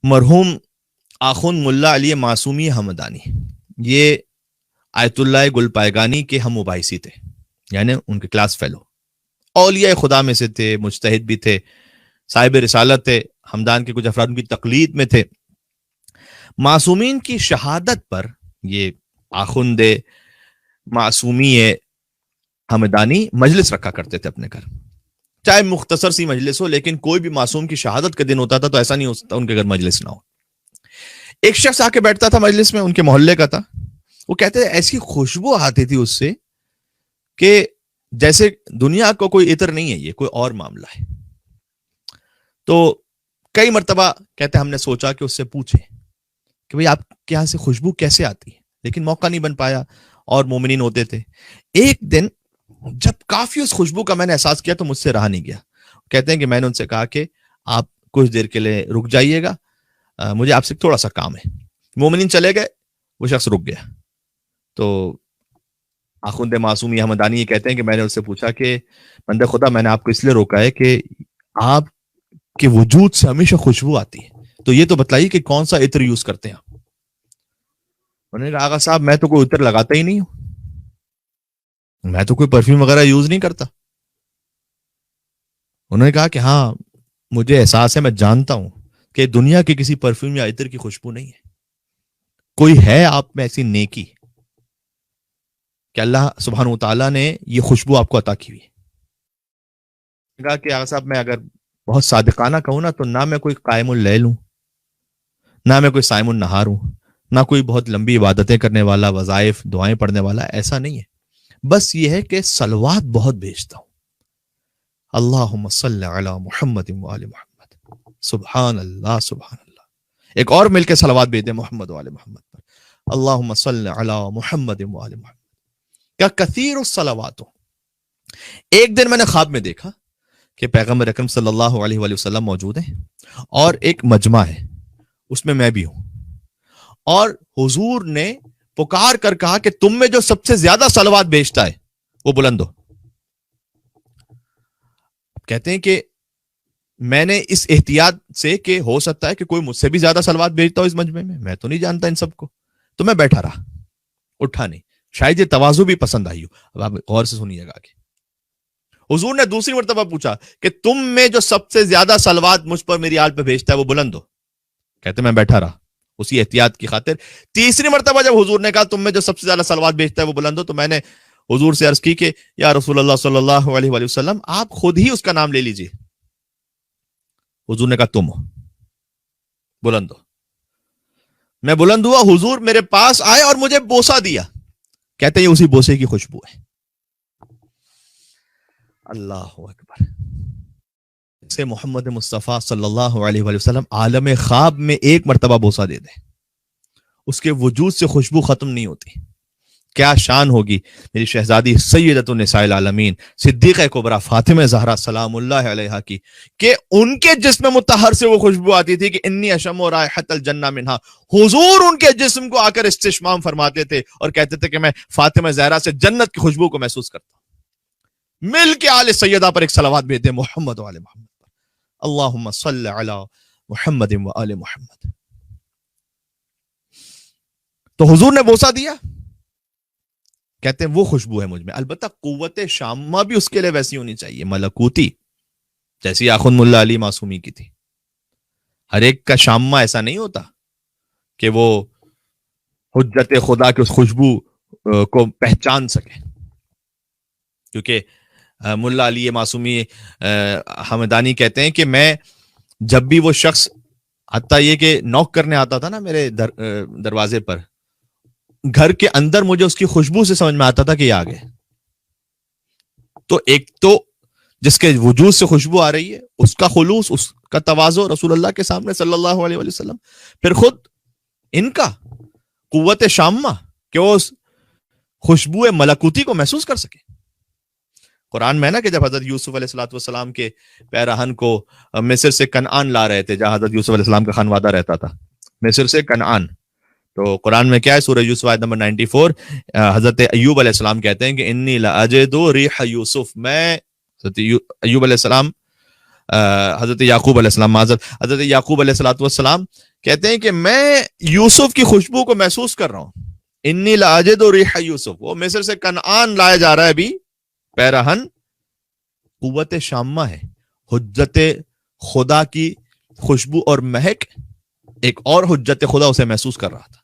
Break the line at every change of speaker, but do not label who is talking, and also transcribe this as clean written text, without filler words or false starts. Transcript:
مرحوم آخوند ملا علی معصومی ہمدانی، یہ آیت اللہ گل پائگانی کے ہم مباحثی تھے، یعنی ان کے کلاس فیلو، اولیاء خدا میں سے تھے، مجتہد بھی تھے، صاحب رسالت تھے، ہمدان کے کچھ افراد ان کی تقلید میں تھے۔ معصومین کی شہادت پر یہ آخوند معصومی ہمدانی مجلس رکھا کرتے تھے اپنے گھر، چاہے مختصر سی مجلس ہو، لیکن کوئی بھی معصوم کی شہادت کا دن ہوتا تھا تو ایسا نہیں ہوتا ان کے گھر مجلس نہ ہو۔ ایک شخص آ کے بیٹھتا تھا مجلس میں، ان کے محلے کا تھا، وہ کہتے ہیں ایسی خوشبو آتی تھی اس سے کہ جیسے دنیا کو کوئی عطر نہیں ہے، یہ کوئی اور معاملہ ہے۔ تو کئی مرتبہ کہتے ہیں ہم نے سوچا کہ اس سے پوچھیں کہ بھئی آپ کے یہاں سے خوشبو کیسے آتی ہے، لیکن موقع نہیں بن پایا اور مومنین ہوتے تھے۔ ایک دن جب کافی اس خوشبو کا میں نے احساس کیا تو مجھ سے رہا نہیں گیا۔ کہتے ہیں کہ میں نے ان سے کہا کہ آپ کچھ دیر کے لیے رک جائیے گا، مجھے آپ سے تھوڑا سا کام ہے۔ مومنین چلے گئے، وہ شخص رک گیا۔ تو آخوند معصومی ہمدانی یہ کہتے ہیں کہ میں نے اس سے پوچھا کہ بندے خدا، میں نے آپ کو اس لیے روکا ہے کہ آپ کے وجود سے ہمیشہ خوشبو آتی ہے، تو یہ تو بتلائیے کہ کون سا عطر یوز کرتے ہیں آپ؟ انہوں نے کہا آغا صاحب میں تو کوئی عطر لگاتا ہی نہیں ہوں، میں تو کوئی پرفیوم وغیرہ یوز نہیں کرتا۔ انہوں نے کہا کہ ہاں مجھے احساس ہے، میں جانتا ہوں کہ دنیا کی کسی پرفیوم یا عطر کی خوشبو نہیں ہے، کوئی ہے آپ میں ایسی نیکی کہ اللہ سبحانہ وتعالیٰ نے یہ خوشبو آپ کو عطا کی ہوئی ہے۔ کہا کہ آغا صاحب میں اگر بہت صادقانہ کہوں نا تو نہ میں کوئی قائم اللیل ہوں، نہ میں کوئی صائم النہار ہوں، نہ کوئی بہت لمبی عبادتیں کرنے والا، وظائف دعائیں پڑھنے والا، ایسا نہیں ہے، بس یہ ہے کہ صلوات بہت بھیجتا ہوں۔ اللہم صلی علی محمد وآل محمد، سبحان اللہ سبحان اللہ۔ ایک اور مل کے صلوات بھیج دیں محمد وآل محمد پر، اللہم صلی علی محمد وآل محمد۔ کیا کثیر الصلوات۔ ایک دن میں نے خواب میں دیکھا کہ پیغمبر اکرم صلی اللہ علیہ وآلہ وسلم موجود ہیں اور ایک مجمع ہے، اس میں بھی ہوں، اور حضور نے پکار کر کہا کہ تم میں جو سب سے زیادہ صلوات بھیجتا ہے وہ بلند ہو۔ کہتے ہیں کہ میں نے اس احتیاط سے کہ ہو سکتا ہے کہ کوئی مجھ سے بھی زیادہ صلوات بھیجتا ہو اس مجمع میں تو نہیں جانتا ان سب کو، تو میں بیٹھا رہا، اٹھا نہیں، شاید یہ تواضع بھی پسند آئی ہو۔ اب آپ غور سے سنیے گا کہ حضور نے دوسری مرتبہ پوچھا کہ تم میں جو سب سے زیادہ صلوات مجھ پر میری آل پہ بھیجتا ہے وہ بلند ہو۔ کہتے میں بیٹھا رہا اسی احتیاط کی خاطر۔ تیسری مرتبہ جب حضور نے کہا تم میں جو سب سے زیادہ صلوات بھیجتا ہے وہ بلند ہو، تو میں نے حضور سے عرض کی کہ یا رسول اللہ صلی اللہ علیہ وآلہ وسلم آپ خود ہی اس کا نام لے لیجئے۔ حضور نے کہا تم ہو، بلند ہو۔ میں بلند ہوا، حضور میرے پاس آئے اور مجھے بوسہ دیا۔ کہتے ہیں یہ اسی بوسے کی خوشبو ہے۔ اللہ اکبر۔ سے محمد مصطفیٰ صلی اللہ علیہ وآلہ وسلم عالم خواب میں ایک مرتبہ بوسہ دے دیں، اس کے وجود سے خوشبو ختم نہیں ہوتی۔ کیا شان ہوگی میری شہزادی سیدۃ النساء العالمین صدیقہ کبریٰ فاطمہ زہرا سلام اللہ علیہا کی، کہ ان کے جسم مطہر سے وہ خوشبو آتی تھی کہ انی اشم رائحۃ الجنہ منہا۔ حضور ان کے جسم کو آ کر استشمام فرماتے تھے اور کہتے تھے کہ میں فاطمہ زہرا سے جنت کی خوشبو کو محسوس کرتا ہوں۔ مل کے آل سیدہ پر ایک صلوات بھیج دیں محمد وآل محمد، اللہم صلی علی محمد وآل محمد۔ تو حضور نے بوسہ دیا، کہتے ہیں وہ خوشبو ہے مجھ میں۔ البتہ قوت شامہ بھی اس کے لیے ویسی ہونی چاہیے، ملکوتی، جیسی آخوند ملا علی معصومی کی تھی۔ ہر ایک کا شامہ ایسا نہیں ہوتا کہ وہ حجت خدا کی اس خوشبو کو پہچان سکے، کیونکہ ملا علی معصومی ہمدانی کہتے ہیں کہ میں جب بھی وہ شخص حتیٰ یہ کہ نوک کرنے آتا تھا نا میرے دروازے پر، گھر کے اندر مجھے اس کی خوشبو سے سمجھ میں آتا تھا کہ یہ آ گئے۔ تو ایک تو جس کے وجود سے خوشبو آ رہی ہے اس کا خلوص، اس کا تواضع رسول اللہ کے سامنے صلی اللہ علیہ وآلہ وسلم، پھر خود ان کا قوت شامہ کہ وہ اس خوشبو ملکوتی کو محسوس کر سکے۔ قرآن میں نا کہ جب حضرت یوسف علیہ السلام کے پیراہن کو مصر سے کنعان لا رہے تھے، جہاں حضرت یوسف علیہ السلام کا خانوادہ رہتا تھا، مصر سے کنعان، تو قرآن میں کیا ہے، سورہ یوسف آیت نمبر 94، حضرت ایوب علیہ السلام کہتے ہیں کہ انی لاجد ریح یوسف، میں حضرت ایوب علیہ السلام حضرت یعقوب علیہ السلام معذرت حضرت یعقوب علیہ السلام کہتے ہیں کہ میں یوسف کی خوشبو کو محسوس کر رہا ہوں. انی لاجد ریح یوسف، وہ مصر سے کنعان لایا جا رہا ہے ابھی پیرہن. قوت شامہ ہے، حجت خدا کی خوشبو اور مہک، ایک اور حجت خدا اسے محسوس کر رہا تھا.